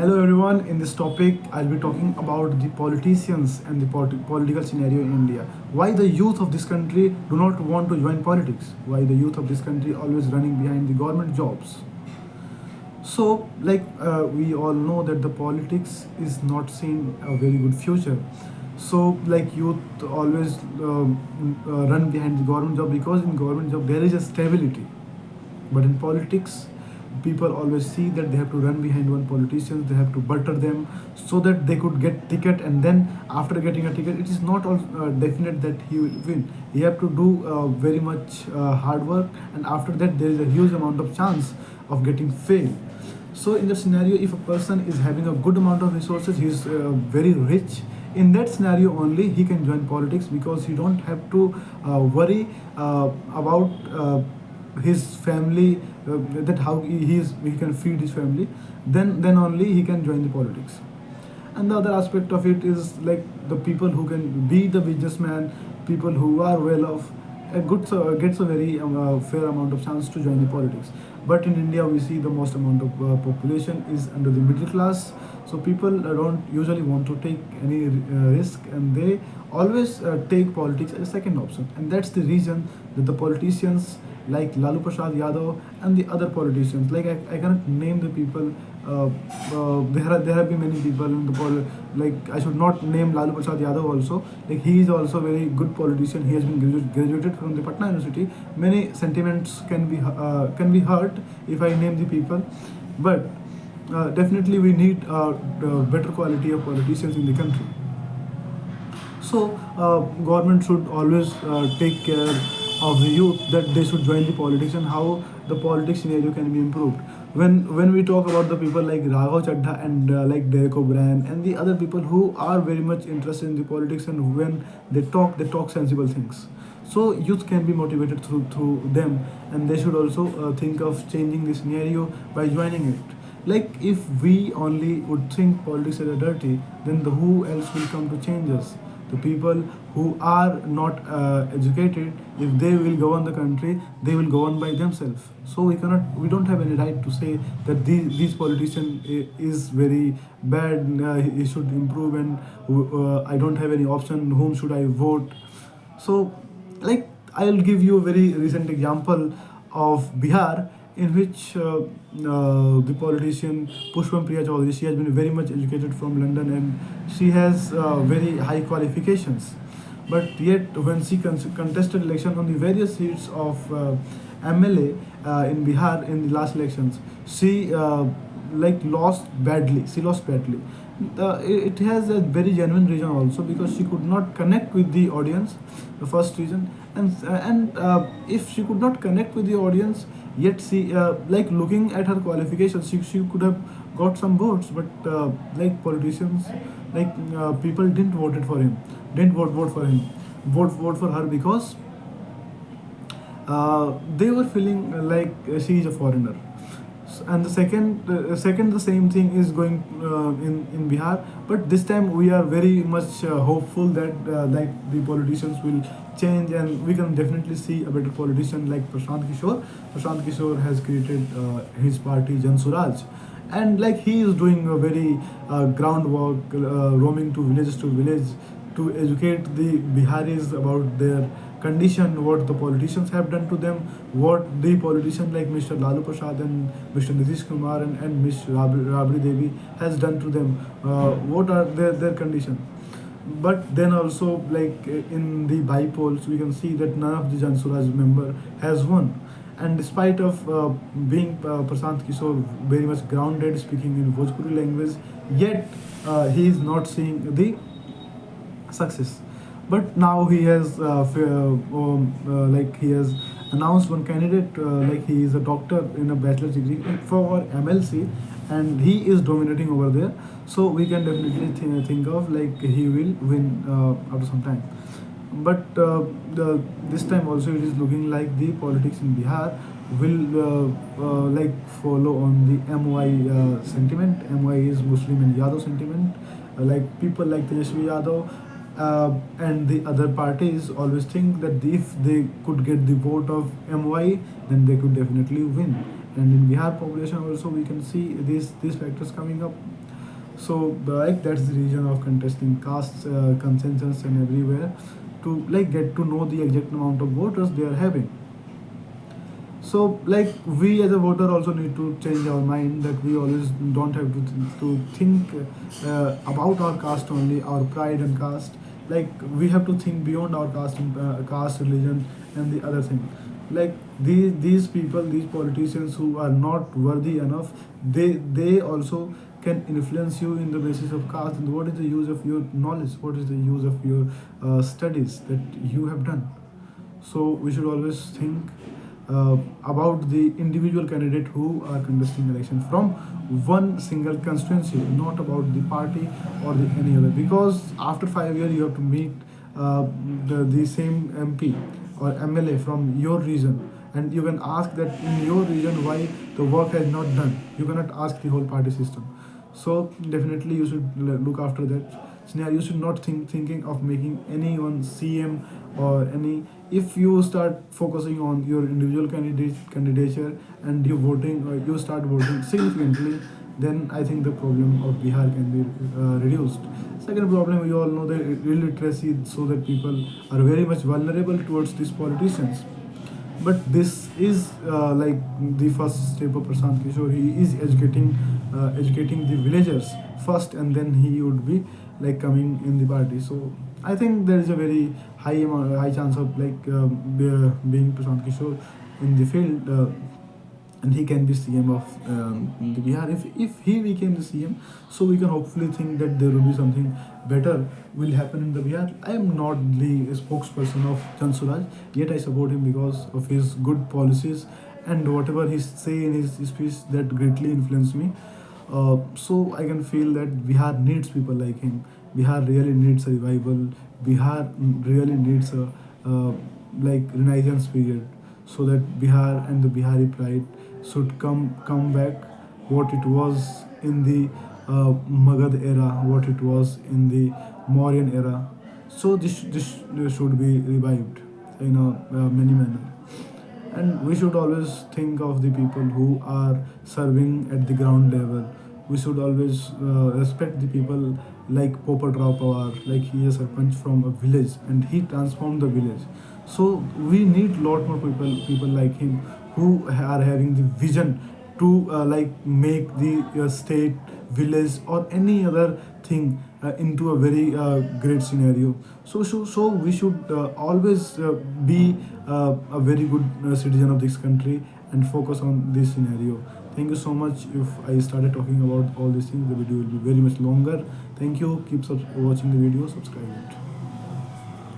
Hello everyone. In this topic, I'll be talking about the politicians and the political scenario in India. Why the youth of this country do not want to join politics. Why the youth of this country always running behind the government jobs. So, we all know that the politics is not seen a very good future. So, youth always run behind the government job because in government job there is a stability, but in politics people always see that they have to run behind one politician, they have to butter them so that they could get ticket, and then after getting a ticket it is not all definite that he will win. He have to do very much hard work, and after that there is a huge amount of chance of getting fail. So in the scenario, if a person is having a good amount of resources, he is very rich, in that scenario only he can join politics because he don't have to worry about his family, that how he can feed his family. Then only he can join the politics. And the other aspect of it is like the people who can be the businessman, people who are well off, a good gets a very fair amount of chance to join the politics. But in India, we see the most amount of population is under the middle class, so people don't usually want to take any risk, and they always take politics as a second option. And that's the reason that the politicians like Lalu Prasad Yadav and the other politicians, I cannot name the people. There have been many people in the like I should not name Lalu Prasad Yadav also. Like he is also a very good politician. He has been graduated from the Patna University. Many sentiments can be hurt if I name the people, but definitely we need better quality of politicians in the country. So government should always take care of the youth, that they should join the politics, and how the politics scenario can be improved. When we talk about the people like Raghav Chadha and like Derek O'Brien and the other people who are very much interested in the politics, and when they talk sensible things. So youth can be motivated through them, and they should also think of changing the scenario by joining it. Like if we only would think politics are dirty, then who else will come to change us? The people who are not educated, if they will govern the country, they will govern by themselves. So we don't have any right to say that these politician is very bad, he should improve, and I don't have any option, whom should I vote. So like I'll give you a very recent example of Bihar, in which the politician Pushpam Priya Chaudhary, she has been very much educated from London, and she has very high qualifications. But yet, when she contested election on the various seats of MLA in Bihar in the last elections, she lost badly. She lost badly. It has a very genuine reason also, because she could not connect with the audience. The first reason, and if she could not connect with the audience, yet she looking at her qualifications, she could have got some votes. But politicians, people didn't vote for him, vote for her, because they were feeling she is a foreigner. And the second the same thing is going in Bihar. But this time we are very much hopeful that the politicians will change, and we can definitely see a better politician like Prashant Kishore. Prashant Kishore has created his party Jan Suraj, and he is doing a very groundwork, roaming to village to educate the Biharis about their condition, what the politicians have done to them, what the politicians like Mr. Lalu Prasad and Mr. Nitish Kumar and Ms. Rabri Devi has done to them, what are their condition. But then also, in the bypolls, we can see that none of the Jan Suraj member has won. And despite of being Prashant Kishore very much grounded, speaking in Bhojpuri language, yet he is not seeing the success. But now he has he has announced one candidate, he is a doctor in a bachelor's degree for MLC, and he is dominating over there. So we can definitely think of he will win after some time. But this time also it is looking like the politics in Bihar will follow on the MY sentiment. MY is Muslim and Yadav sentiment. People like Tejasvi Yadav and the other parties always think that if they could get the vote of MY, then they could definitely win. And in Bihar population also we can see these factors coming up. So like that's the reason of contesting caste consensus and everywhere to like get to know the exact amount of voters they are having. So like we as a voter also need to change our mind that we always don't have to think about our caste only, our pride and caste. Like we have to think beyond our caste and caste, religion, and the other thing. Like these people, these politicians who are not worthy enough, they also can influence you in the basis of caste. And what is the use of your knowledge? What is the use of your studies that you have done? So we should always think about the individual candidate who are contesting election from one single constituency, not about the party or the any other. Because after 5 years, you have to meet the same MP or MLA from your region, and you can ask that in your region why the work has not done. You cannot ask the whole party system. So definitely you should look after that scenario. You should not thinking of making anyone CM or any. If you start focusing on your individual candidature and you voting or you start voting significantly, then I think the problem of Bihar can be reduced. Second problem, we all know the illiteracy, so that people are very much vulnerable towards these politicians. But this is like the first step of Prashant Kishore. He is educating the villagers first, and then he would be like coming in the party. So I think there is a very high chance of like being Prashant Kishore in the field. And he can be CM of the Bihar. If he became the CM, so we can hopefully think that there will be something better will happen in the Bihar. I am not the spokesperson of Jan Suraj, yet I support him because of his good policies and whatever he say in his speech that greatly influenced me. So I can feel that Bihar needs people like him. Bihar really needs a revival. Bihar really needs a like Renaissance period, so that Bihar and the Bihari pride should come back what it was in the Magad era, what it was in the Mauryan era. So this should be revived in a many manner. And we should always think of the people who are serving at the ground level. We should always respect the people like Popat Rao Pawar, like he is a punch from a village and he transformed the village. So we need lot more people like him who are having the vision to like make the state, village, or any other thing into a very great scenario. So we should always be a very good citizen of this country and focus on this scenario. Thank you so much. If I started talking about all these things, the video will be very much longer. Thank you. Keep watching the video. Subscribe it.